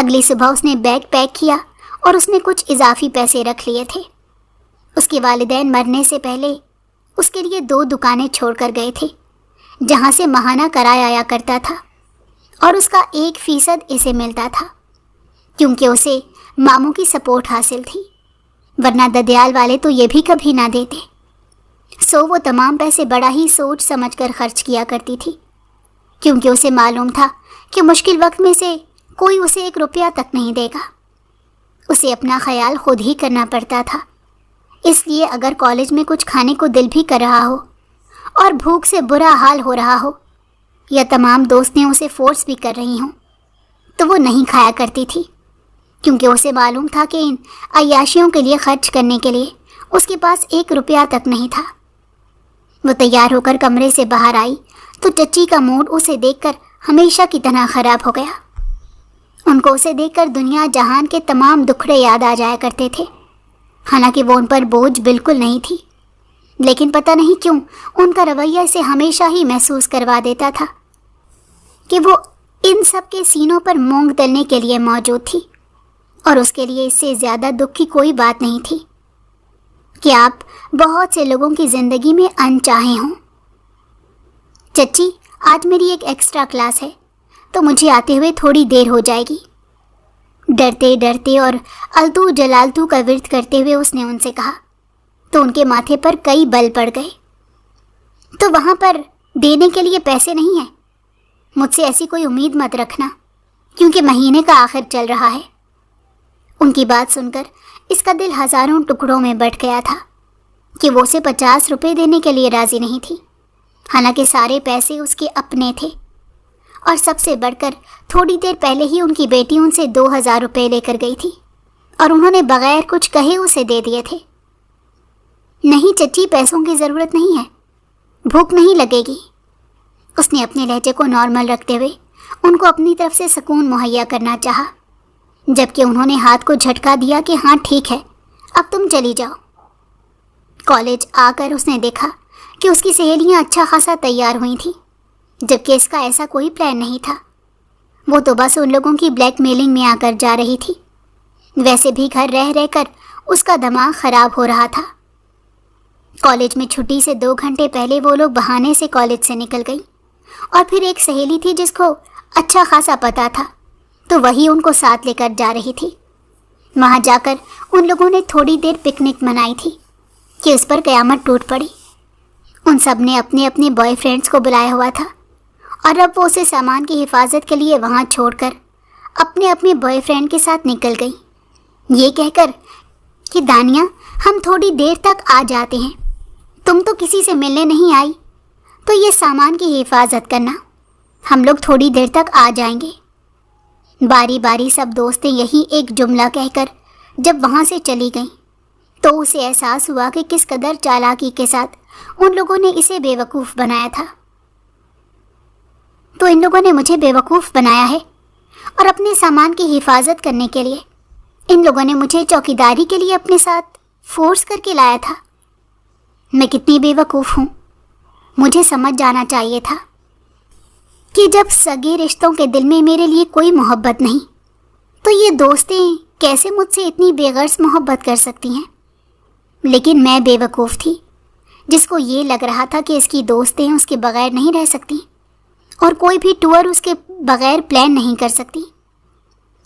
اگلی صبح اس نے بیگ پیک کیا اور اس نے کچھ اضافی پیسے رکھ لیے تھے۔ اس کے والدین مرنے سے پہلے اس کے لیے 2 دکانیں چھوڑ کر گئے تھے جہاں سے ماہانہ کرایہ آیا کرتا تھا، اور اس کا 1% اسے ملتا تھا کیونکہ اسے ماموں کی سپورٹ حاصل تھی، ورنہ ددیال والے تو یہ بھی کبھی نہ دیتے۔ سو وہ تمام پیسے بڑا ہی سوچ سمجھ کر خرچ کیا کرتی تھی، کیونکہ اسے معلوم تھا کہ مشکل وقت میں سے کوئی اسے 1 روپیہ تک نہیں دے گا۔ اسے اپنا خیال خود ہی کرنا پڑتا تھا، اس لیے اگر کالج میں کچھ کھانے کو دل بھی کر رہا ہو اور بھوک سے برا حال ہو رہا ہو، یا تمام دوستیں اسے فورس بھی کر رہی ہوں، تو وہ نہیں کھایا کرتی تھی، کیونکہ اسے معلوم تھا کہ ان عیاشیوں کے لیے خرچ کرنے کے لیے اس کے پاس 1 روپیہ تک نہیں تھا۔ وہ تیار ہو کر کمرے سے باہر آئی تو چچی کا موڈ اسے دیکھ کر ہمیشہ کی طرح خراب ہو گیا۔ ان کو اسے دیکھ کر دنیا جہان کے تمام دکھڑے یاد آ جایا کرتے تھے، حالانکہ وہ ان پر بوجھ بالکل نہیں تھی، لیکن پتہ نہیں کیوں ان کا رویہ اسے ہمیشہ ہی محسوس کروا دیتا تھا کہ وہ ان سب کے سینوں پر مونگ تلنے کے لیے موجود تھی، اور اس کے لیے اس سے زیادہ دکھ کی کوئی بات نہیں تھی کہ آپ بہت سے لوگوں کی زندگی میں انچاہے ہوں۔ چچی، آج میری ایک ایکسٹرا کلاس ہے تو مجھے آتے ہوئے تھوڑی دیر ہو جائے گی۔ ڈرتے ڈرتے اور التو جلالتو کا ورد کرتے ہوئے اس نے ان سے کہا تو ان کے ماتھے پر کئی بل پڑ گئے۔ تو وہاں پر دینے کے لیے پیسے نہیں ہیں؟ مجھ سے ایسی کوئی امید مت رکھنا، کیونکہ مہینے کا آخر چل رہا ہے۔ ان کی بات سن کر اس کا دل ہزاروں ٹکڑوں میں بٹ گیا تھا کہ وہ اسے 50 روپے دینے کے لیے راضی نہیں تھی، حالانکہ سارے پیسے اس کے اپنے تھے، اور سب سے بڑھ کر تھوڑی دیر پہلے ہی ان کی بیٹی ان سے 2000 روپے لے کر گئی تھی، اور انہوں نے بغیر کچھ کہے اسے دے دیے تھے۔ نہیں چچی، پیسوں کی ضرورت نہیں ہے، بھوک نہیں لگے گی۔ اس نے اپنے لہجے کو نارمل رکھتے ہوئے ان کو اپنی طرف سے سکون مہیا کرنا چاہا، جبکہ انہوں نے ہاتھ کو جھٹکا دیا کہ ہاں ٹھیک ہے، اب تم چلی جاؤ۔ کالج آ کر اس نے دیکھا کہ اس کی سہیلیاں اچھا خاصا تیار ہوئی تھیں، جبکہ اس کا ایسا کوئی پلان نہیں تھا۔ وہ تو بس ان لوگوں کی بلیک میلنگ میں آ کر جا رہی تھی۔ ویسے بھی گھر رہ رہ کر اس کا دماغ خراب ہو رہا تھا۔ کالج میں چھٹی سے 2 گھنٹے پہلے وہ لوگ بہانے سے کالج سے نکل گئی، اور پھر ایک سہیلی تھی جس کو اچھا خاصا پتہ تھا، تو وہی ان کو ساتھ لے کر جا رہی تھی۔ وہاں جا کر ان لوگوں نے تھوڑی دیر پکنک منائی تھی کہ اس پر قیامت ٹوٹ پڑی۔ ان سب نے اپنے اپنے بوائے فرینڈس کو بلایا ہوا تھا، اور اب وہ اسے سامان کی حفاظت کے لیے وہاں چھوڑ کر اپنے اپنے بوائے فرینڈ کے ساتھ نکل گئی، یہ کہہ کر کہ دانیہ، ہم تھوڑی دیر تک آ جاتے ہیں، تم تو کسی سے ملنے نہیں آئی، تو یہ سامان کی حفاظت کرنا، ہم لوگ تھوڑی دیر تک آ جائیں گے۔ باری باری سب دوستیں یہی ایک جملہ کہہ کر جب وہاں سے چلی گئیں تو اسے احساس ہوا کہ کس قدر چالاکی کے ساتھ ان لوگوں نے اسے بیوقوف بنایا تھا۔ تو ان لوگوں نے مجھے بیوقوف بنایا ہے، اور اپنے سامان کی حفاظت کرنے کے لیے ان لوگوں نے مجھے چوکیداری کے لیے اپنے ساتھ فورس کر کے لایا تھا۔ میں کتنی بیوقوف ہوں، مجھے سمجھ جانا چاہیے تھا کہ جب سگے رشتوں کے دل میں میرے لیے کوئی محبت نہیں، تو یہ دوستیں کیسے مجھ سے اتنی بے غرض محبت کر سکتی ہیں۔ لیکن میں بیوقوف تھی، جس کو یہ لگ رہا تھا کہ اس کی دوستیں اس کے بغیر نہیں رہ سکتی، اور کوئی بھی ٹور اس کے بغیر پلان نہیں کر سکتی،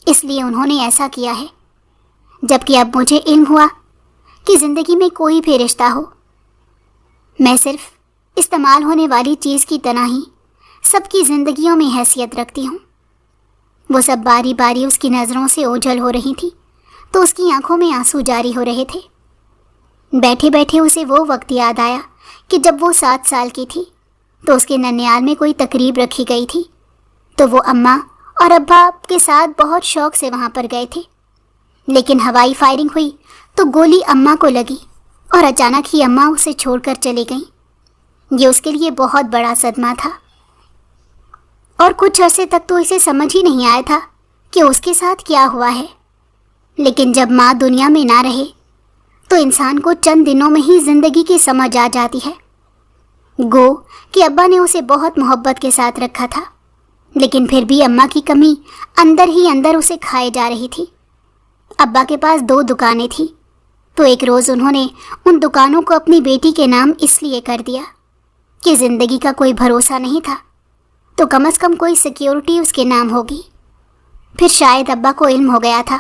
اس لیے انہوں نے ایسا کیا ہے۔ جبکہ اب مجھے علم ہوا کہ زندگی میں کوئی بھی رشتہ ہو، میں صرف استعمال ہونے والی چیز کی طرح ہی سب کی زندگیوں میں حیثیت رکھتی ہوں۔ وہ سب باری باری اس کی نظروں سے اوجھل ہو رہی تھی، تو اس کی آنکھوں میں آنسو جاری ہو رہے تھے۔ بیٹھے بیٹھے اسے وہ وقت یاد آیا کہ جب وہ 7 سال کی تھی تو اس کے ننیال میں کوئی تقریب رکھی گئی تھی، تو وہ اماں اور ابا کے ساتھ بہت شوق سے وہاں پر گئے تھے، لیکن ہوائی فائرنگ ہوئی تو گولی اماں کو لگی، اور اچانک ہی اماں اسے چھوڑ کر چلی گئیں۔ یہ اس کے لیے بہت بڑا صدمہ تھا، اور کچھ عرصے تک تو اسے سمجھ ہی نہیں آیا تھا کہ اس کے ساتھ کیا ہوا ہے۔ لیکن جب ماں دنیا میں نہ رہے تو انسان کو چند دنوں میں ہی زندگی کی سمجھ آ جاتی ہے۔ گو کہ ابا نے اسے بہت محبت کے ساتھ رکھا تھا، لیکن پھر بھی اماں کی کمی اندر ہی اندر اسے کھائے جا رہی تھی۔ ابا کے پاس 2 دکانیں تھیں، تو ایک روز انہوں نے ان دکانوں کو اپنی بیٹی کے نام اس لیے کر دیا کہ زندگی کا کوئی بھروسہ نہیں تھا، تو کم از کم کوئی سیکیورٹی اس کے نام ہوگی۔ پھر شاید ابا کو علم ہو گیا تھا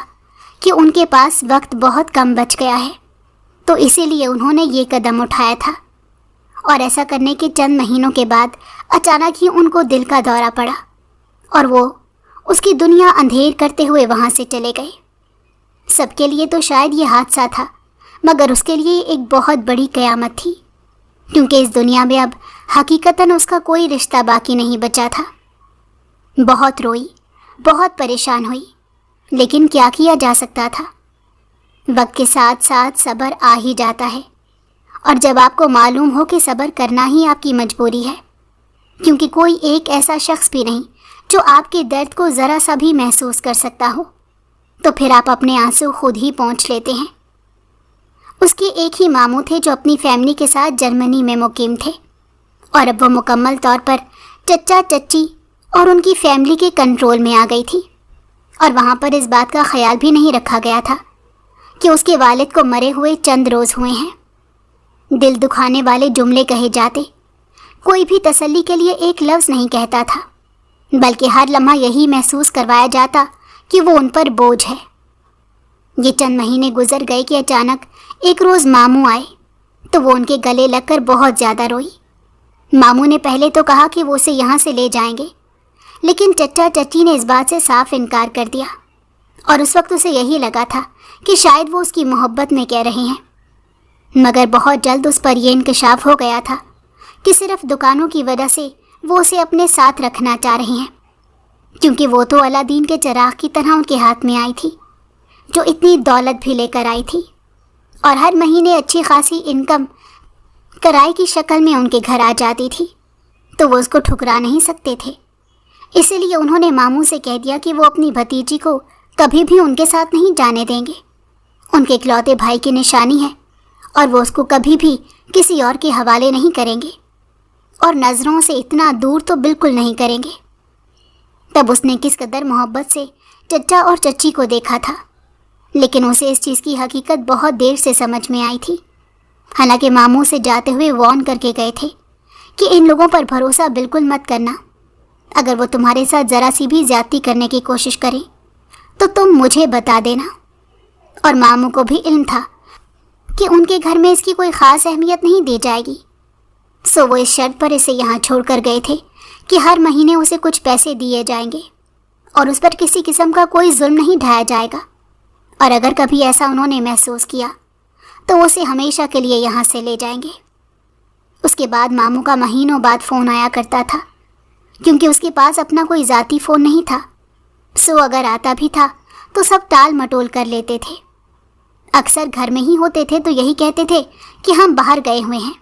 کہ ان کے پاس وقت بہت کم بچ گیا ہے، تو اسی لیے انہوں نے یہ قدم اٹھایا تھا۔ اور ایسا کرنے کے چند مہینوں کے بعد اچانک ہی ان کو دل کا دورہ پڑا اور وہ اس کی دنیا اندھیر کرتے ہوئے وہاں سے چلے گئے۔ سب کے لیے تو شاید یہ حادثہ تھا، مگر اس کے لیے ایک بہت بڑی قیامت تھی، کیونکہ اس دنیا میں اب حقیقتاً اس کا کوئی رشتہ باقی نہیں بچا تھا۔ بہت روئی، بہت پریشان ہوئی، لیکن کیا کیا جا سکتا تھا؟ وقت کے ساتھ ساتھ صبر آ ہی جاتا ہے، اور جب آپ کو معلوم ہو کہ صبر کرنا ہی آپ کی مجبوری ہے، کیونکہ کوئی ایک ایسا شخص بھی نہیں جو آپ کے درد کو ذرا سا بھی محسوس کر سکتا ہو، تو پھر آپ اپنے آنسو خود ہی پونچھ لیتے ہیں۔ اس کے ایک ہی ماموں تھے جو اپنی فیملی کے ساتھ جرمنی میں مقیم تھے، اور اب وہ مکمل طور پر چچا چچی اور ان کی فیملی کے کنٹرول میں آ گئی تھی، اور وہاں پر اس بات کا خیال بھی نہیں رکھا گیا تھا کہ اس کے والد کو مرے ہوئے چند روز ہوئے ہیں۔ دل دکھانے والے جملے کہے جاتے، کوئی بھی تسلی کے لیے ایک لفظ نہیں کہتا تھا، بلکہ ہر لمحہ یہی محسوس کروایا جاتا کہ وہ ان پر بوجھ ہے۔ یہ چند مہینے گزر گئے کہ اچانک ایک روز ماموں آئے تو وہ ان کے گلے لگ کر بہت زیادہ روئی۔ ماموں نے پہلے تو کہا کہ وہ اسے یہاں سے لے جائیں گے، لیکن چچا چچی نے اس بات سے صاف انکار کر دیا، اور اس وقت اسے یہی لگا تھا کہ شاید وہ اس کی محبت میں کہہ رہے ہیں، مگر بہت جلد اس پر یہ انکشاف ہو گیا تھا کہ صرف دکانوں کی وجہ سے وہ اسے اپنے ساتھ رکھنا چاہ رہے ہیں، کیونکہ وہ تو الادین کے چراغ کی طرح ان کے ہاتھ میں آئی تھی، جو اتنی دولت بھی لے کر آئی تھی، اور ہر مہینے اچھی خاصی انکم کرائے کی شکل میں ان کے گھر آ جاتی تھی، تو وہ اس کو ٹھکرا نہیں سکتے تھے۔ اسی لیے انہوں نے ماموں سے کہہ دیا کہ وہ اپنی بھتیجی کو کبھی بھی ان کے ساتھ نہیں جانے دیں گے، ان کے اکلوتے بھائی کی نشانی ہے، اور وہ اس کو کبھی بھی کسی اور کے حوالے نہیں کریں گے، اور نظروں سے اتنا دور تو بالکل نہیں کریں گے۔ تب اس نے کس قدر محبت سے چچا اور چچی کو دیکھا تھا، لیکن اسے اس چیز کی حقیقت بہت دیر سے سمجھ میں آئی تھی، حالانکہ ماموں سے جاتے ہوئے وارن کر کے گئے تھے کہ ان لوگوں پر بھروسہ بالکل مت کرنا، اگر وہ تمہارے ساتھ ذرا سی بھی زیادتی کرنے کی کوشش کریں تو تم مجھے بتا دینا۔ اور ماموں کو بھی علم تھا کہ ان کے گھر میں اس کی کوئی خاص اہمیت نہیں دی جائے گی، سو وہ اس شرط پر اسے یہاں چھوڑ کر گئے تھے کہ ہر مہینے اسے کچھ پیسے دیے جائیں گے، اور اس پر کسی قسم کا کوئی ظلم نہیں ڈھایا جائے گا، اور اگر کبھی ایسا انہوں نے محسوس کیا تو اسے ہمیشہ کے لیے یہاں سے لے جائیں گے۔ اس کے بعد ماموں کا مہینوں بعد فون آیا کرتا تھا، کیونکہ اس کے پاس اپنا کوئی ذاتی فون نہیں تھا، سو اگر آتا بھی تھا تو سب ٹال مٹول کر لیتے تھے۔ اکثر گھر میں ہی ہوتے تھے تو یہی کہتے تھے کہ ہم باہر گئے ہوئے ہیں،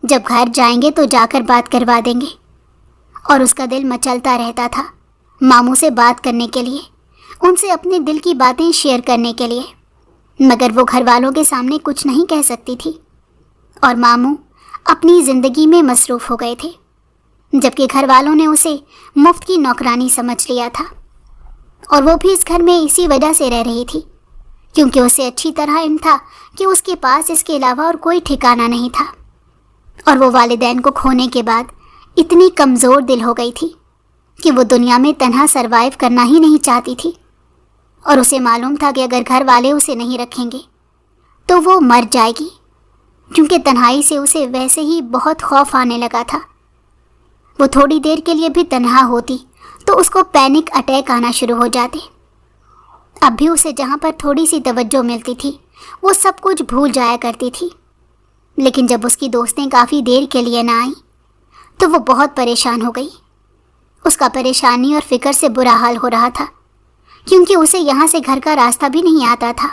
جب گھر جائیں گے تو جا کر بات کروا دیں گے، اور اس کا دل مچلتا رہتا تھا ماموں سے بات کرنے کے لیے، ان سے اپنے دل کی باتیں شیئر کرنے کے لیے، مگر وہ گھر والوں کے سامنے کچھ نہیں کہہ سکتی تھی، اور ماموں اپنی زندگی میں مصروف ہو گئے تھے، جبکہ گھر والوں نے اسے مفت کی نوکرانی سمجھ لیا تھا، اور وہ بھی اس گھر میں اسی وجہ سے رہ رہی تھی کیونکہ اسے اچھی طرح علم تھا کہ اس کے پاس اس کے علاوہ اور کوئی ٹھکانہ نہیں تھا، اور وہ والدین کو کھونے کے بعد اتنی کمزور دل ہو گئی تھی کہ وہ دنیا میں تنہا سروائیو کرنا ہی نہیں چاہتی تھی، اور اسے معلوم تھا کہ اگر گھر والے اسے نہیں رکھیں گے تو وہ مر جائے گی، کیونکہ تنہائی سے اسے ویسے ہی بہت خوف آنے لگا تھا۔ وہ تھوڑی دیر کے لیے بھی تنہا ہوتی تو اس کو پینک اٹیک آنا شروع ہو جاتے۔ اب بھی اسے جہاں پر تھوڑی سی توجہ ملتی تھی وہ سب کچھ بھول جایا کرتی تھی، لیکن جب اس کی دوستیں کافی دیر کے لیے نہ آئیں تو وہ بہت پریشان ہو گئی۔ اس کا پریشانی اور فکر سے برا حال ہو رہا تھا، کیونکہ اسے یہاں سے گھر کا راستہ بھی نہیں آتا تھا،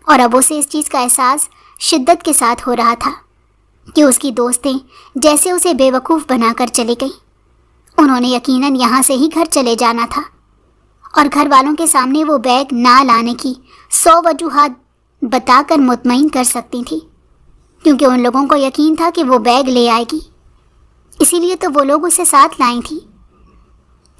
اور اب اسے اس چیز کا احساس شدت کے ساتھ ہو رہا تھا کہ اس کی دوستیں جیسے اسے بے وقوف بنا کر چلی گئیں۔ انہوں نے یقیناً یہاں سے ہی گھر چلے جانا تھا، اور گھر والوں کے سامنے وہ بیگ نہ لانے کی 100 وجوہات بتا کر مطمئن کر سکتی تھی، کیونکہ ان لوگوں کو یقین تھا کہ وہ بیگ لے آئے گی، اسی لیے تو وہ لوگ اسے ساتھ لائیں تھی۔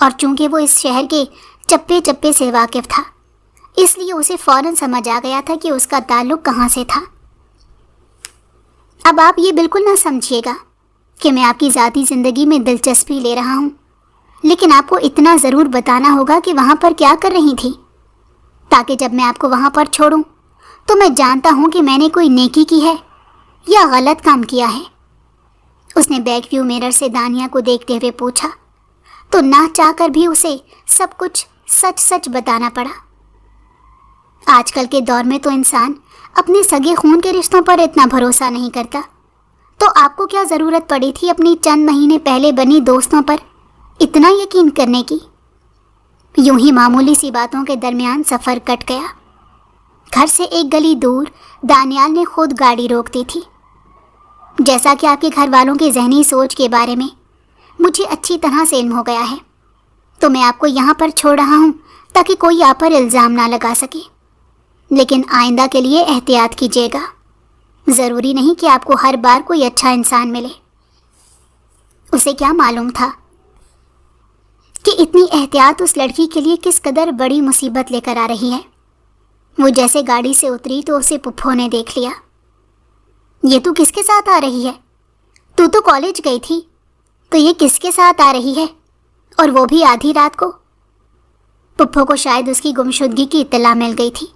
اور چونکہ وہ اس شہر کے چپے چپے سے واقف تھا، اس لیے اسے فوراً سمجھ آ گیا تھا کہ اس کا تعلق کہاں سے تھا۔ اب آپ یہ بالکل نہ سمجھیے گا کہ میں آپ کی ذاتی زندگی میں دلچسپی لے رہا ہوں، لیکن آپ کو اتنا ضرور بتانا ہوگا کہ وہاں پر کیا کر رہی تھی، تاکہ جب میں آپ کو وہاں پر چھوڑوں تو میں جانتا ہوں کہ میں نے کوئی نیکی کی ہے یا غلط کام کیا ہے۔ اس نے بیک ویو میرر سے دانیہ کو دیکھتے ہوئے پوچھا، تو نہ چاہ کر بھی اسے سب کچھ سچ سچ بتانا پڑا۔ آج کل کے دور میں تو انسان اپنے سگے خون کے رشتوں پر اتنا بھروسہ نہیں کرتا، تو آپ کو کیا ضرورت پڑی تھی اپنی چند مہینے پہلے بنی دوستوں پر اتنا یقین کرنے کی؟ یوں ہی معمولی سی باتوں کے درمیان سفر کٹ گیا۔ گھر سے ایک گلی دور دانیال نے خود گاڑی روک دی تھی۔ جیسا کہ آپ کے گھر والوں کی ذہنی سوچ کے بارے میں مجھے اچھی طرح سے علم ہو گیا ہے، تو میں آپ کو یہاں پر چھوڑ رہا ہوں تاکہ کوئی آپ پر الزام نہ لگا سکے، لیکن آئندہ کے لیے احتیاط کیجیے گا۔ ضروری نہیں کہ آپ کو ہر بار کوئی اچھا انسان ملے۔ اسے کیا معلوم تھا کہ اتنی احتیاط اس لڑکی کے لیے کس قدر بڑی مصیبت لے کر آ رہی ہے۔ وہ جیسے گاڑی سے اتری تو اسے پپھو نے دیکھ لیا۔ یہ تو کس کے ساتھ آ رہی ہے؟ تو کالج گئی تھی، تو یہ کس کے ساتھ آ رہی ہے، اور وہ بھی آدھی رات کو؟ پپھو کو شاید اس کی گمشدگی کی اطلاع مل گئی تھی،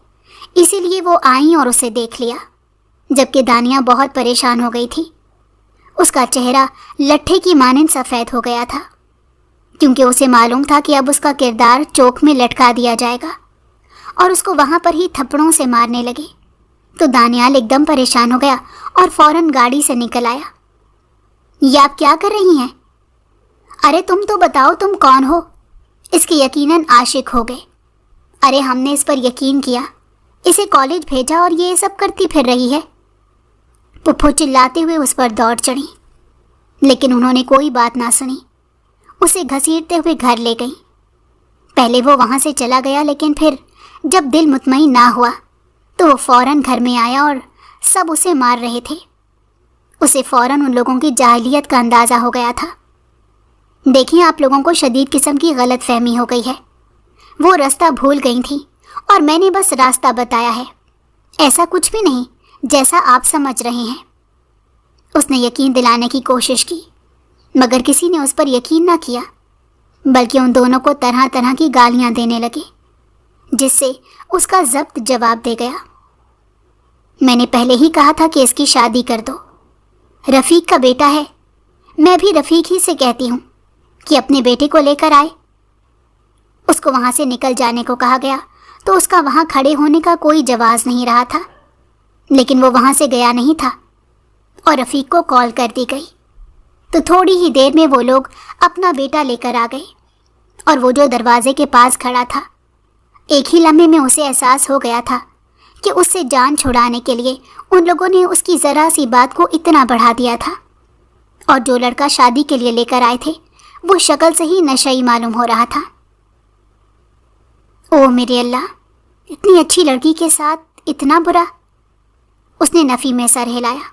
اسی لیے وہ آئیں اور اسے دیکھ لیا، جبکہ دانیہ بہت پریشان ہو گئی تھی۔ اس کا چہرہ لٹھے کی مانند سفید ہو گیا تھا، کیونکہ اسے معلوم تھا کہ اب اس کا کردار چوک میں لٹکا دیا جائے گا اور اس کو وہاں پر ہی تھپڑوں سے مارنے لگے۔ تو دانیال ایک دم پریشان ہو گیا اور فوراً گاڑی سے نکل آیا۔ یہ آپ کیا کر رہی ہیں؟ ارے تم تو بتاؤ تم کون ہو؟ اس کے یقیناً عاشق ہو گئے۔ ارے ہم نے اس پر یقین کیا، اسے کالج بھیجا اور یہ سب کرتی پھر رہی ہے۔ پپھو چلاتے ہوئے اس پر دوڑ چڑھی، لیکن انہوں نے کوئی بات نہ سنی، اسے گھسیٹتے ہوئے گھر لے گئی۔ پہلے وہ وہاں سے چلا گیا، لیکن پھر جب دل مطمئن نہ ہوا تو وہ فوراً گھر میں آیا اور سب اسے مار رہے تھے۔ اسے فوراً ان لوگوں کی جاہلیت کا اندازہ ہو گیا تھا۔ دیکھیں، آپ لوگوں کو شدید قسم کی غلط فہمی ہو گئی ہے۔ وہ راستہ بھول گئی تھیں اور میں نے بس راستہ بتایا ہے، ایسا کچھ بھی نہیں جیسا آپ سمجھ رہے ہیں۔ اس نے یقین دلانے کی کوشش کی، مگر کسی نے اس پر یقین نہ کیا، بلکہ ان دونوں کو طرح طرح کی گالیاں دینے لگے، جس سے اس کا ضبط جواب دے گیا۔ میں نے پہلے ہی کہا تھا کہ اس کی شادی کر دو، رفیق کا بیٹا ہے۔ میں بھی رفیق ہی سے کہتی ہوں کہ اپنے بیٹے کو لے کر آئے۔ اس کو وہاں سے نکل جانے کو کہا گیا تو اس کا وہاں کھڑے ہونے کا کوئی جواز نہیں رہا تھا، لیکن وہ وہاں سے گیا نہیں تھا اور رفیق کو کال کر دی گئی، تو تھوڑی ہی دیر میں وہ لوگ اپنا بیٹا لے کر آ گئے، اور وہ جو دروازے کے پاس کھڑا تھا، ایک ہی لمحے میں اسے احساس ہو گیا تھا کہ اس سے جان چھڑانے کے لیے ان لوگوں نے اس کی ذرا سی بات کو اتنا بڑھا دیا تھا، اور جو لڑکا شادی کے لیے لے کر آئے تھے وہ شکل سے ہی نشئی معلوم ہو رہا تھا۔ او میرے اللہ، اتنی اچھی لڑکی کے ساتھ اتنا برا! اس نے نفی میں سر ہلایا۔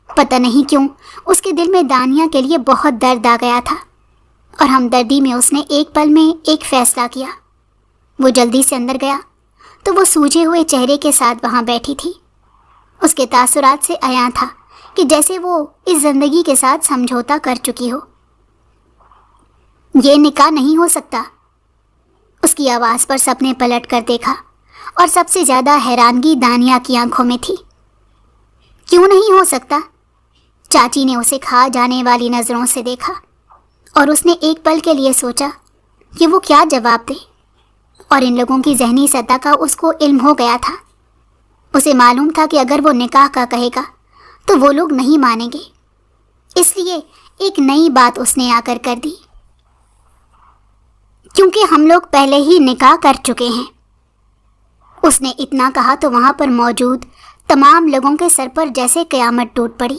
پتہ نہیں کیوں اس کے دل میں دانیہ کے لیے بہت درد آ گیا تھا، اور ہمدردی میں اس نے ایک پل میں ایک فیصلہ کیا۔ وہ جلدی سے اندر گیا تو وہ سوجے ہوئے چہرے کے ساتھ وہاں بیٹھی تھی۔ اس کے تاثرات سے عیاں تھا کہ جیسے وہ اس زندگی کے ساتھ سمجھوتا کر چکی ہو۔ یہ نکاح نہیں ہو سکتا۔ اس کی آواز پر سب نے پلٹ کر دیکھا، اور سب سے زیادہ حیرانگی دانیہ کی آنکھوں میں تھی۔ کیوں نہیں ہو سکتا؟ چاچی نے اسے کھا جانے والی نظروں سے دیکھا، اور اس نے ایک پل کے لیے سوچا کہ وہ کیا جواب دے، اور ان لوگوں کی ذہنی سطح کا اس کو علم ہو گیا تھا۔ اسے معلوم تھا کہ اگر وہ نکاح کا کہے گا تو وہ لوگ نہیں مانیں گے، اس لیے ایک نئی بات اس نے آ کر دی، کیونکہ ہم لوگ پہلے ہی نکاح کر چکے ہیں۔ اس نے اتنا کہا تو وہاں پر موجود تمام لوگوں کے سر پر جیسے قیامت ٹوٹ پڑی،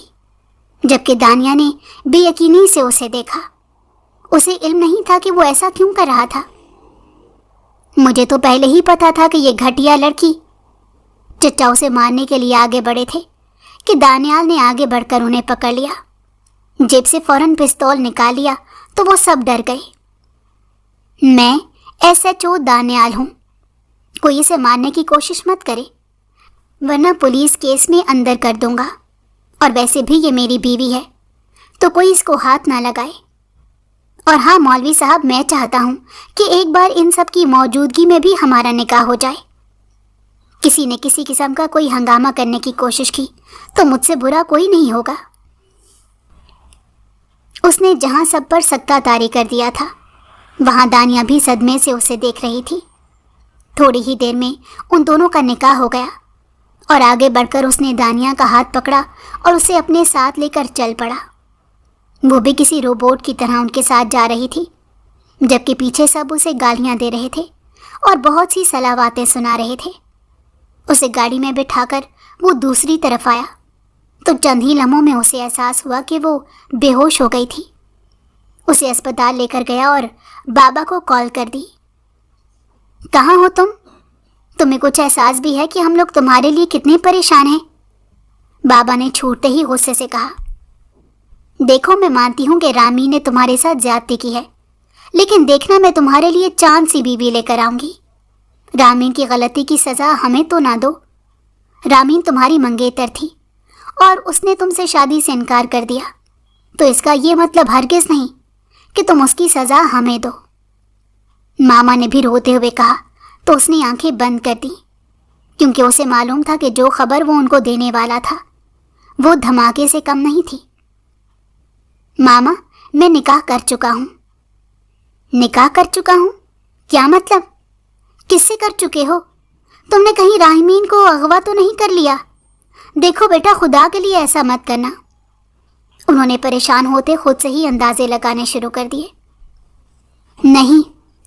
جبکہ دانیہ نے بے یقینی سے اسے دیکھا۔ اسے علم نہیں تھا کہ وہ ایسا کیوں کر رہا تھا۔ مجھے تو پہلے ہی پتا تھا کہ یہ گھٹیا لڑکی چچا اسے مارنے کے لیے آگے بڑھے تھے، کہ دانیال نے آگے بڑھ کر انہیں پکڑ لیا، جیب سے فوراً پستول نکال لیا تو وہ سب ڈر گئے۔ میں SHO دانیال ہوں. کوئی اسے مارنے کی کوشش مت کرے ورنہ پولیس کیس میں اندر کر دوں گا. اور ویسے بھی یہ میری بیوی ہے تو کوئی اس کو ہاتھ نہ لگائے. اور ہاں مولوی صاحب، میں چاہتا ہوں کہ ایک بار ان سب کی موجودگی میں بھی ہمارا نکاح ہو جائے. کسی نے کسی قسم کا کوئی ہنگامہ کرنے کی کوشش کی تو مجھ سے برا کوئی نہیں ہوگا. اس نے جہاں سب پر سکتہ طاری کر دیا تھا وہاں دانیہ بھی صدمے سے اسے دیکھ رہی تھی. تھوڑی ہی دیر میں ان دونوں کا نکاح ہو گیا اور آگے بڑھ کر اس نے دانیہ کا ہاتھ پکڑا اور اسے اپنے ساتھ لے کر چل پڑا. وہ بھی کسی روبوٹ کی طرح ان کے ساتھ جا رہی تھی، جبکہ پیچھے سب اسے گالیاں دے رہے تھے اور بہت سی صلاحاتیں سنا رہے تھے. اسے گاڑی میں بٹھا کر وہ دوسری طرف آیا تو چند ہی لمحوں میں اسے احساس ہوا کہ وہ بے ہوش ہو گئی تھی. اسے اسپتال لے کر گیا اور بابا کو کال کر دی. کہاں ہو تم؟ تمہیں کچھ احساس بھی ہے کہ ہم لوگ تمہارے لیے کتنے پریشان ہیں؟ بابا نے چھوٹتے ہی غصے سے کہا. دیکھو، میں مانتی ہوں کہ رامی نے تمہارے ساتھ زیادتی کی ہے، لیکن دیکھنا میں تمہارے لیے چاند سی بیوی لے کر آؤں گی. رامین کی غلطی کی سزا ہمیں تو نہ دو. رامین تمہاری منگیتر تھی اور اس نے تم سے شادی سے انکار کر دیا، تو اس کا یہ مطلب ہرگز نہیں کہ تم اس کی سزا ہمیں دو. ماما نے بھی روتے ہوئے کہا تو اس نے آنکھیں بند کر دی، کیونکہ اسے معلوم تھا کہ جو خبر وہ ان کو دینے والا تھا وہ دھماکے سے کم نہیں تھی. ماما، میں نکاح کر چکا ہوں. نکاح کر چکا ہوں؟ کیا مطلب؟ کس سے کر چکے ہو؟ تم نے کہیں راہمین کو اغوا تو نہیں کر لیا؟ دیکھو بیٹا، خدا کے لیے ایسا مت کرنا. انہوں نے پریشان ہوتے خود سے ہی اندازے لگانے شروع کر دیے. نہیں،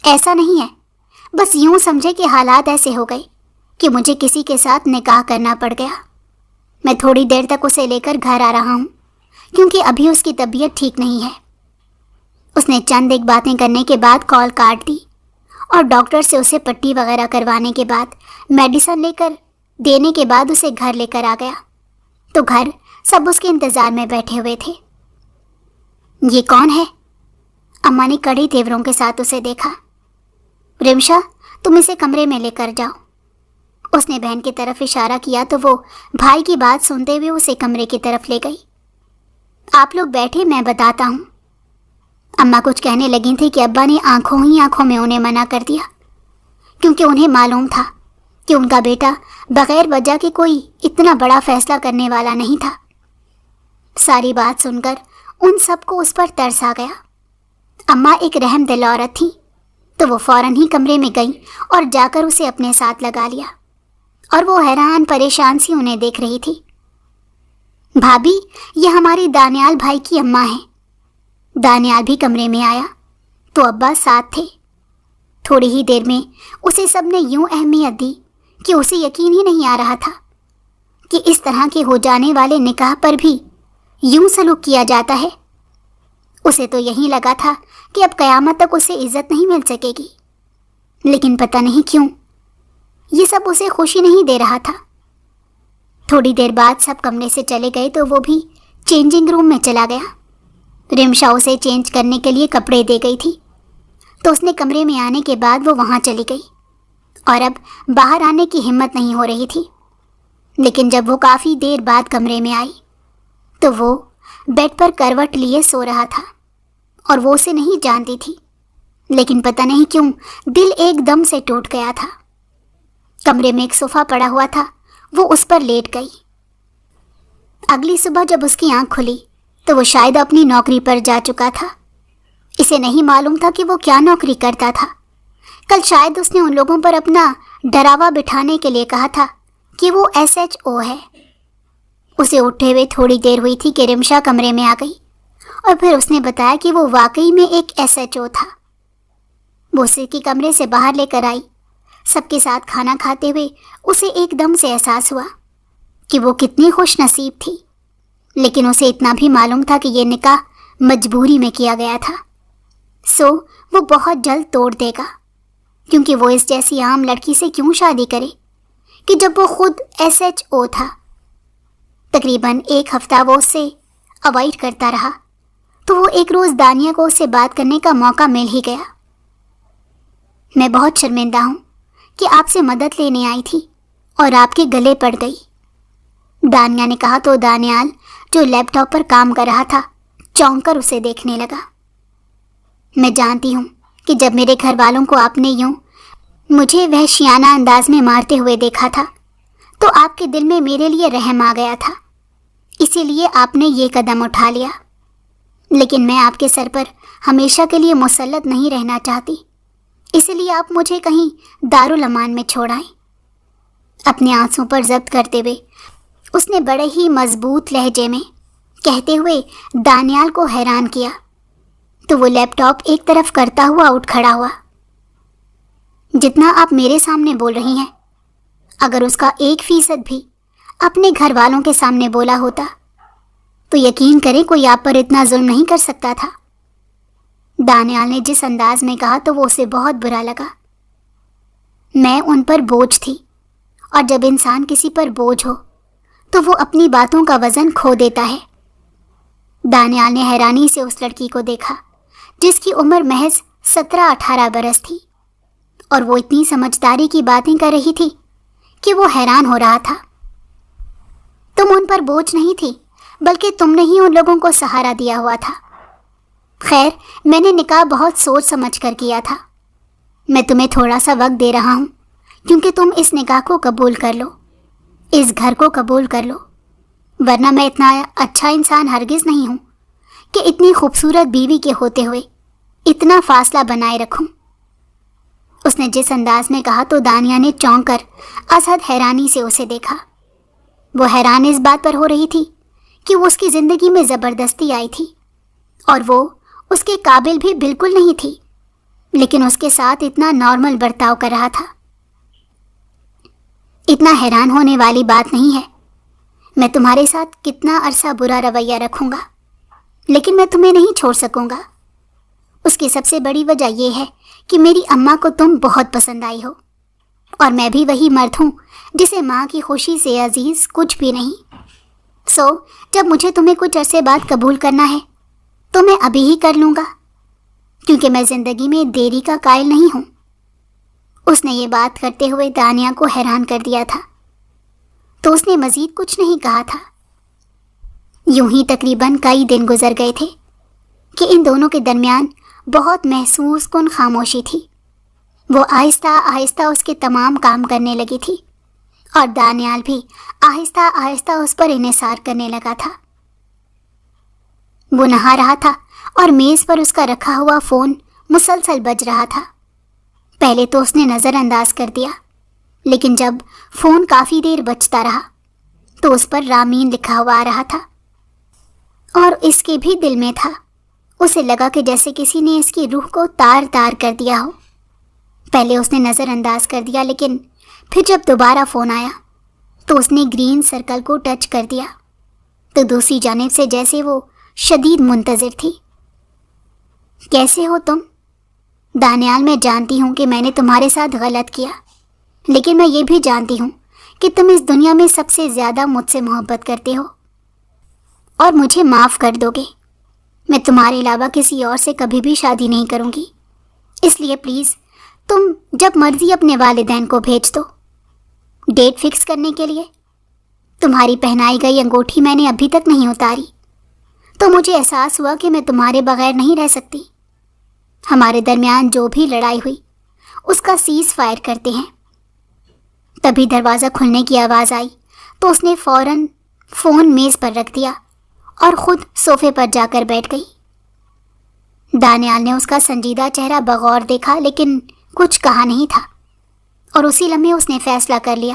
ایسا نہیں ہے. بس یوں سمجھے کہ حالات ایسے ہو گئے کہ مجھے کسی کے ساتھ نکاح کرنا پڑ گیا. میں تھوڑی دیر تک اسے لے کر گھر آ رہا ہوں کیونکہ ابھی اس کی طبیعت ٹھیک نہیں ہے. اس نے چند ایک باتیں کرنے کے بعد کال کاٹ دی اور ڈاکٹر سے اسے پٹی وغیرہ کروانے کے بعد میڈیسن لے کر دینے کے بعد اسے گھر لے کر آ گیا. تو گھر سب اس کے انتظار میں بیٹھے ہوئے تھے. یہ کون ہے؟ اماں نے کڑے تیوروں کے ساتھ اسے دیکھا. رمشا، تم اسے کمرے میں لے کر جاؤ. اس نے بہن کی طرف اشارہ کیا تو وہ بھائی کی بات سنتے ہوئے اسے کمرے کی طرف لے گئی. آپ لوگ بیٹھے، میں بتاتا ہوں. اماں کچھ کہنے لگی تھی کہ ابا نے آنکھوں ہی آنکھوں میں انہیں منع کر دیا، کیونکہ انہیں معلوم تھا کہ ان کا بیٹا بغیر وجہ کے کوئی اتنا بڑا فیصلہ کرنے والا نہیں تھا. ساری بات سن کر ان سب کو اس پر ترس آ گیا. اماں ایک رحم دل عورت تھی تو وہ فوراً ہی کمرے میں گئی اور جا کر اسے اپنے ساتھ لگا لیا اور وہ حیران پریشان سی انہیں دیکھ رہی تھی. بھابھی، یہ ہماری دانیال بھائی کی اماں ہیں. دانیال بھی کمرے میں آیا تو ابا ساتھ تھے. تھوڑی ہی دیر میں اسے سب نے یوں اہمیت دی کہ اسے یقین ہی نہیں آ رہا تھا کہ اس طرح کے ہو جانے والے نکاح پر بھی یوں سلوک کیا جاتا ہے. اسے تو یہی لگا تھا کہ اب قیامت تک اسے عزت نہیں مل سکے گی، لیکن پتہ نہیں کیوں یہ سب اسے خوشی نہیں دے رہا تھا. تھوڑی دیر بعد سب کمرے سے چلے گئے تو وہ بھی چینجنگ روم میں چلا گیا. رمشا اسے چینج کرنے کے لیے کپڑے دے گئی تھی تو اس نے کمرے میں آنے کے بعد وہ وہاں چلی گئی اور اب باہر آنے کی ہمت نہیں ہو رہی تھی. لیکن جب وہ کافی دیر بعد کمرے میں آئی تو وہ بیڈ پر کروٹ لیے سو رہا تھا اور وہ اسے نہیں جانتی تھی، لیکن پتہ نہیں کیوں دل ایک دم سے ٹوٹ گیا تھا. کمرے میں ایک صوفہ پڑا ہوا تھا، وہ اس پر لیٹ گئی. اگلی صبح جب اس کی آنکھ کھلی تو وہ شاید اپنی نوکری پر جا چکا تھا. اسے نہیں معلوم تھا کہ وہ کیا نوکری کرتا تھا. کل شاید اس نے ان لوگوں پر اپنا ڈراوا بٹھانے کے لیے کہا تھا کہ وہ SHO ہے. اسے اٹھے ہوئے تھوڑی دیر ہوئی تھی کہ رمشا کمرے میں آ گئی اور پھر اس نے بتایا کہ وہ واقعی میں ایک SHO تھا. وہ اسے کی کمرے سے باہر لے کر آئی. سب کے ساتھ کھانا کھاتے ہوئے اسے ایک دم سے احساس ہوا کہ وہ کتنی خوش نصیب تھی، لیکن اسے اتنا بھی معلوم تھا کہ یہ نکاح مجبوری میں کیا گیا تھا. سو وہ بہت جلد توڑ دے گا، کیونکہ وہ اس جیسی عام لڑکی سے کیوں شادی کرے کہ جب وہ خود SHO تھا. تقریباً ایک ہفتہ وہ اس سے اوائڈ کرتا رہا تو وہ ایک روز دانیہ کو اس سے بات کرنے کا موقع مل ہی گیا. میں بہت شرمندہ ہوں کہ آپ سے مدد لینے آئی تھی اور آپ کے گلے پڑ گئی، دانیہ نے کہا تو دانیال جو لیپ ٹاپ پر کام کر رہا تھا چونک کر اسے دیکھنے لگا۔ میں جانتی ہوں کہ جب میرے گھر والوں کو آپ نے یوں مجھے وحشیانہ انداز میں مارتے ہوئے دیکھا تھا تو آپ کے دل میں میرے لیے رحم آ گیا تھا، اسی لیے آپ نے یہ قدم اٹھا لیا، لیکن میں آپ کے سر پر ہمیشہ کے لیے مسلط نہیں رہنا چاہتی، اسی لیے آپ مجھے کہیں دارالامان میں چھوڑ آئیں۔ اپنے آنسوں پر ضبط کرتے ہوئے اس نے بڑے ہی مضبوط لہجے میں کہتے ہوئے دانیال کو حیران کیا تو وہ لیپ ٹاپ ایک طرف کرتا ہوا اٹھ کھڑا ہوا۔ جتنا آپ میرے سامنے بول رہی ہیں، اگر اس کا 1% بھی اپنے گھر والوں کے سامنے بولا ہوتا تو یقین کریں کوئی آپ پر اتنا ظلم نہیں کر سکتا تھا۔ دانیال نے جس انداز میں کہا تو وہ اسے بہت برا لگا۔ میں ان پر بوجھ تھی، اور جب انسان کسی پر بوجھ ہو تو وہ اپنی باتوں کا وزن کھو دیتا ہے۔ دانیال نے حیرانی سے اس لڑکی کو دیکھا جس کی عمر محض 17-18 برس تھی، اور وہ اتنی سمجھداری کی باتیں کر رہی تھی کہ وہ حیران ہو رہا تھا۔ تم ان پر بوجھ نہیں تھی، بلکہ تم نے ہی ان لوگوں کو سہارا دیا ہوا تھا۔ خیر، میں نے نکاح بہت سوچ سمجھ کر کیا تھا۔ میں تمہیں تھوڑا سا وقت دے رہا ہوں کیونکہ تم اس نکاح کو قبول کر لو، اس گھر کو قبول کر لو، ورنہ میں اتنا اچھا انسان ہرگز نہیں ہوں کہ اتنی خوبصورت بیوی کے ہوتے ہوئے اتنا فاصلہ بنائے رکھوں۔ اس نے جس انداز میں کہا تو دانیہ نے چونک کر از حد حیرانی سے اسے دیکھا۔ وہ حیران اس بات پر ہو رہی تھی کہ وہ اس کی زندگی میں زبردستی آئی تھی اور وہ اس کے قابل بھی بالکل نہیں تھی، لیکن اس کے ساتھ اتنا نارمل برتاؤ کر رہا تھا۔ اتنا حیران ہونے والی بات نہیں ہے، میں تمہارے ساتھ کتنا عرصہ برا رویہ رکھوں گا لیکن میں تمہیں نہیں چھوڑ سکوں گا۔ اس کی سب سے بڑی وجہ یہ ہے کہ میری اماں کو تم بہت پسند آئی ہو، اور میں بھی وہی مرد ہوں جسے ماں کی خوشی سے عزیز کچھ بھی نہیں۔ جب مجھے تمہیں کچھ عرصے بعد قبول کرنا ہے تو میں ابھی ہی کر لوں گا، کیونکہ میں زندگی میں دیری کا قائل نہیں ہوں۔ اس نے یہ بات کرتے ہوئے دانیہ کو حیران کر دیا تھا، تو اس نے مزید کچھ نہیں کہا تھا۔ یوں ہی تقریباً کئی دن گزر گئے تھے کہ ان دونوں کے درمیان بہت محسوس کن خاموشی تھی۔ وہ آہستہ آہستہ اس کے تمام کام کرنے لگی تھی، اور دانیال بھی آہستہ آہستہ اس پر انحصار کرنے لگا تھا۔ وہ نہا رہا تھا اور میز پر اس کا رکھا ہوا فون مسلسل بج رہا تھا۔ پہلے تو اس نے نظر انداز کر دیا، لیکن جب فون کافی دیر بجتا رہا تو اس پر رامین لکھا ہوا آ رہا تھا، اور اس کے بھی دل میں تھا۔ اسے لگا کہ جیسے کسی نے اس کی روح کو تار تار کر دیا ہو۔ پہلے اس نے نظر انداز کر دیا، لیکن پھر جب دوبارہ فون آیا تو اس نے گرین سرکل کو ٹچ کر دیا، تو دوسری جانب سے جیسے وہ شدید منتظر تھی۔ کیسے ہو تم؟ دانیال، میں جانتی ہوں کہ میں نے تمہارے ساتھ غلط کیا، لیکن میں یہ بھی جانتی ہوں کہ تم اس دنیا میں سب سے زیادہ مجھ سے محبت کرتے ہو اور مجھے معاف کر دو گے۔ میں تمہارے علاوہ کسی اور سے کبھی بھی شادی نہیں کروں گی، اس لیے پلیز تم جب مرضی اپنے والدین کو بھیج دو ڈیٹ فکس کرنے کے لیے۔ تمہاری پہنائی گئی انگوٹھی میں نے ابھی تک نہیں اتاری، تو مجھے احساس ہوا کہ میں تمہارے بغیر نہیں رہ سکتی۔ ہمارے درمیان جو بھی لڑائی ہوئی اس کا سیز فائر کرتے ہیں۔ تبھی دروازہ کھلنے کی آواز آئی تو اس نے فوراً فون میز پر رکھ دیا اور خود صوفے پر جا کر بیٹھ گئی۔ دانیال نے اس کا سنجیدہ چہرہ بغور دیکھا، لیکن کچھ کہا نہیں تھا، اور اسی لمحے اس نے فیصلہ کر لیا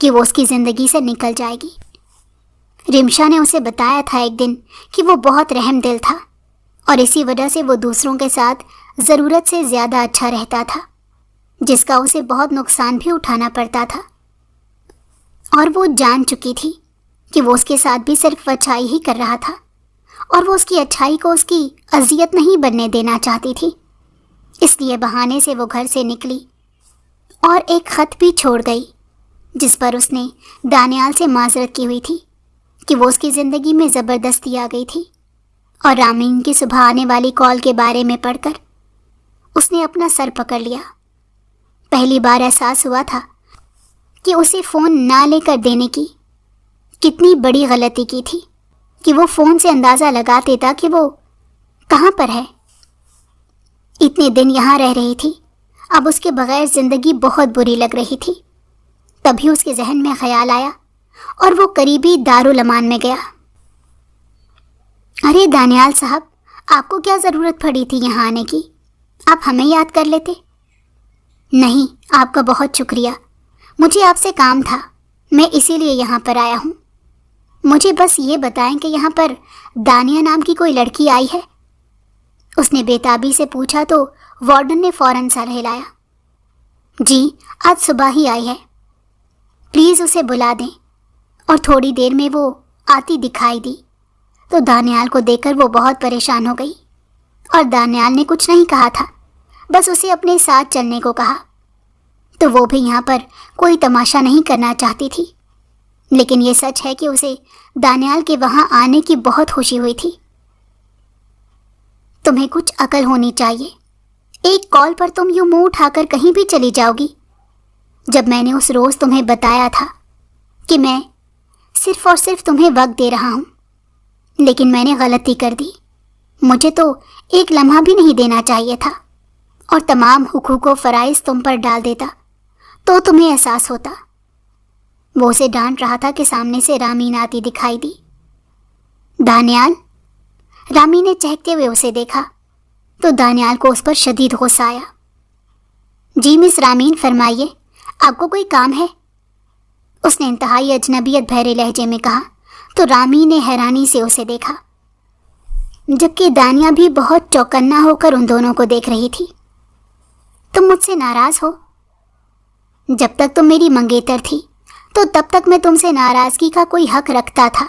کہ وہ اس کی زندگی سے نکل جائے گی۔ رمشا نے اسے بتایا تھا ایک دن کہ وہ بہت رحم دل تھا، اور اسی وجہ سے وہ دوسروں کے ساتھ ضرورت سے زیادہ اچھا رہتا تھا، جس کا اسے بہت نقصان بھی اٹھانا پڑتا تھا۔ اور وہ جان چکی تھی کہ وہ اس کے ساتھ بھی صرف اچھائی ہی کر رہا تھا، اور وہ اس کی اچھائی کو اس کی اذیت نہیں بننے دینا چاہتی تھی۔ اس لیے بہانے سے وہ گھر سے نکلی اور ایک خط بھی چھوڑ گئی، جس پر اس نے دانیال سے معذرت کی ہوئی تھی کہ وہ اس کی زندگی میں زبردستی آ گئی تھی، اور رامین کی صبح آنے والی کال کے بارے میں پڑھ کر اس نے اپنا سر پکڑ لیا۔ پہلی بار احساس ہوا تھا کہ اسے فون نہ لے کر دینے کی کتنی بڑی غلطی کی تھی، کہ وہ فون سے اندازہ لگا دیتا کہ وہ کہاں پر ہے۔ اتنے دن یہاں رہ رہی تھی، اب اس کے بغیر زندگی بہت بری لگ رہی تھی۔ تبھی اس کے ذہن میں خیال آیا اور وہ قریبی دارالامان میں گیا۔ ارے دانیال صاحب، آپ کو کیا ضرورت پڑی تھی یہاں آنے کی؟ آپ ہمیں یاد کر لیتے۔ نہیں، آپ کا بہت شکریہ، مجھے آپ سے کام تھا، میں اسی لیے یہاں پر آیا ہوں۔ مجھے بس یہ بتائیں کہ یہاں پر دانیہ نام کی کوئی لڑکی آئی ہے؟ اس نے بے تابی سے پوچھا تو وارڈن نے فوراً سر ہلایا۔ جی، آج صبح ہی آئی ہے۔ پلیز اسے بلا دیں۔ اور تھوڑی دیر میں وہ آتی دکھائی دی تو دانیال کو دیکھ کر وہ بہت پریشان ہو گئی، اور دانیال نے کچھ نہیں کہا تھا، بس اسے اپنے ساتھ چلنے کو کہا۔ تو وہ بھی یہاں پر کوئی تماشا نہیں کرنا چاہتی تھی، لیکن یہ سچ ہے کہ اسے دانیال کے وہاں آنے کی بہت خوشی ہوئی تھی۔ تمہیں کچھ عقل ہونی چاہیے، ایک کال پر تم یوں منہ اٹھا کر کہیں بھی چلی جاؤ گی۔ جب میں نے اس روز تمہیں بتایا تھا کہ میں صرف اور صرف تمہیں وقت دے رہا ہوں، لیکن میں نے غلطی کر دی، مجھے تو ایک لمحہ بھی نہیں دینا چاہیے تھا، اور تمام حقوق و فرائض تم پر ڈال دیتا تو تمہیں احساس ہوتا۔ وہ اسے ڈانٹ رہا تھا کہ سامنے سے رامین آتی دکھائی دی۔ دانیال، رامین نے چہکتے ہوئے اسے دیکھا تو دانیال کو اس پر شدید غصہ آیا۔ جی مس رامین، فرمائیے، آپ کو کوئی کام ہے؟ اس نے انتہائی اجنبیت بھرے لہجے میں کہا تو رامین نے حیرانی سے اسے دیکھا، جبکہ دانیہ بھی بہت چوکنا ہو کر ان دونوں کو دیکھ رہی تھی۔ تم مجھ سے ناراض ہو؟ جب تک تم میری منگیتر تھی تو تب تک میں تم سے ناراضگی کا کوئی حق رکھتا تھا،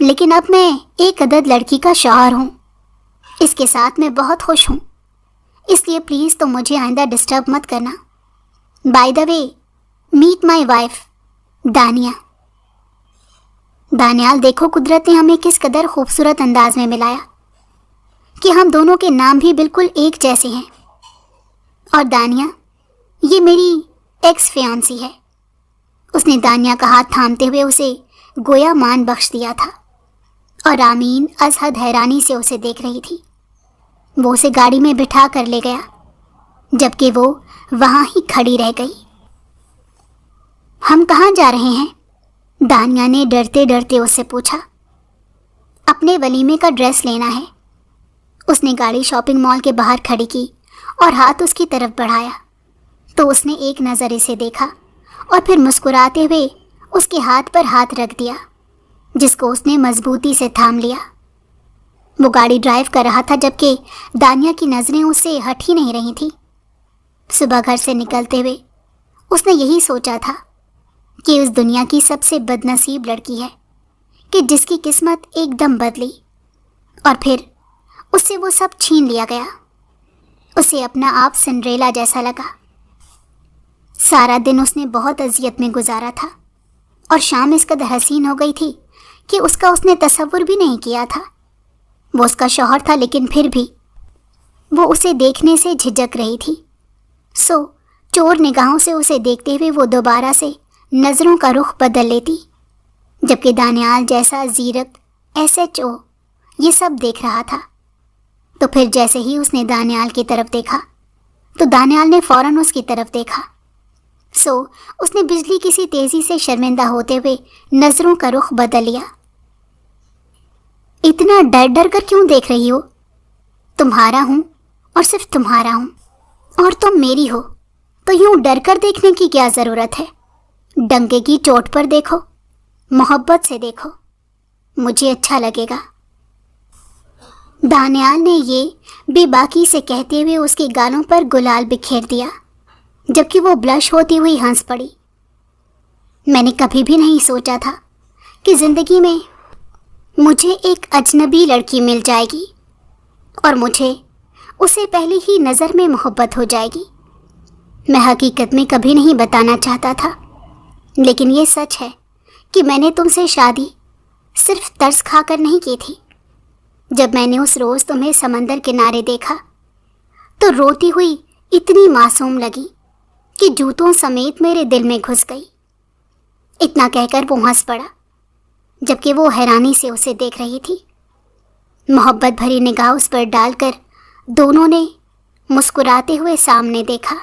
لیکن اب میں ایک عدد لڑکی کا شوہر ہوں، اس کے ساتھ میں بہت خوش ہوں، اس لیے پلیز تم مجھے آئندہ ڈسٹرب مت کرنا۔ By the way, meet my wife Dania. Daniyal, دیکھو قدرت نے ہمیں کس قدر خوبصورت انداز میں ملایا کہ ہم دونوں کے نام بھی بالکل ایک جیسے ہیں۔ اور دانیہ، یہ میری ایکس فیانسی ہے۔ اس نے دانیہ کا ہاتھ تھامتے ہوئے اسے گویا مان بخش دیا تھا، اور رامین از حد حیرانی سے اسے دیکھ رہی تھی۔ وہ اسے گاڑی میں بٹھا کر لے گیا، جبکہ وہ وہاں ہی کھڑی رہ گئی۔ ہم کہاں جا رہے ہیں؟ دانیہ نے ڈرتے ڈرتے اس سے پوچھا۔ اپنے ولیمے کا ڈریس لینا ہے۔ اس نے گاڑی شاپنگ مال کے باہر کھڑی کی اور ہاتھ اس کی طرف بڑھایا تو اس نے ایک نظر اسے دیکھا اور پھر مسکراتے ہوئے اس کے ہاتھ پر ہاتھ رکھ دیا، جس کو اس نے مضبوطی سے تھام لیا۔ وہ گاڑی ڈرائیو کر رہا تھا جبکہ دانیہ کی نظریں اس سے ہٹ ہی نہیں رہی تھیں۔ صبح گھر سے نکلتے ہوئے اس نے یہی سوچا تھا کہ اس دنیا کی سب سے بد نصیب لڑکی ہے کہ جس کی قسمت ایک دم بدلی، اور پھر اس سے وہ سب چھین لیا گیا۔ اسے اپنا آپ سنڈریلا جیسا لگا۔ سارا دن اس نے بہت اذیت میں گزارا تھا، اور شام اس قدر حسین ہو گئی تھی کہ اس کا اس نے تصور بھی نہیں کیا تھا۔ وہ اس کا شوہر تھا، لیکن پھر بھی وہ اسے دیکھنے سے جھجک رہی تھی۔ سو چور نگاہوں سے اسے دیکھتے ہوئے وہ دوبارہ سے نظروں کا رخ بدل لیتی، جبکہ دانیال جیسا زیرک SHO یہ سب دیکھ رہا تھا۔ تو پھر جیسے ہی اس نے دانیال کی طرف دیکھا تو دانیال نے فوراً اس کی طرف دیکھا۔ سو اس نے بجلی کسی تیزی سے شرمندہ ہوتے ہوئے نظروں کا رخ بدل لیا۔ اتنا ڈر ڈر کر کیوں دیکھ رہی ہو؟ تمہارا ہوں اور صرف تمہارا ہوں، اور تم میری ہو، تو یوں ڈر کر دیکھنے کی کیا ضرورت ہے؟ ڈنکے کی چوٹ پر دیکھو، محبت سے دیکھو، مجھے اچھا لگے گا۔ دانیال نے یہ بے باکی سے کہتے ہوئے اس کے گالوں پر گلال بکھیر دیا، جبکہ وہ بلش ہوتی ہوئی ہنس پڑی۔ میں نے کبھی بھی نہیں سوچا تھا کہ زندگی میں مجھے ایک اجنبی لڑکی مل جائے گی اور مجھے اسے پہلی ہی نظر میں محبت ہو جائے گی۔ میں حقیقت میں کبھی نہیں بتانا چاہتا تھا، لیکن یہ سچ ہے کہ میں نے تم سے شادی صرف ترس کھا کر نہیں کی تھی۔ جب میں نے اس روز تمہیں سمندر کنارے دیکھا تو روتی ہوئی اتنی معصوم لگی کہ جوتوں سمیت میرے دل میں گھس گئی۔ اتنا کہہ کر وہ ہنس پڑا، جبکہ وہ حیرانی سے اسے دیکھ رہی تھی۔ محبت بھری نگاہ اس پر ڈال کر دونوں نے مسکراتے ہوئے سامنے دیکھا۔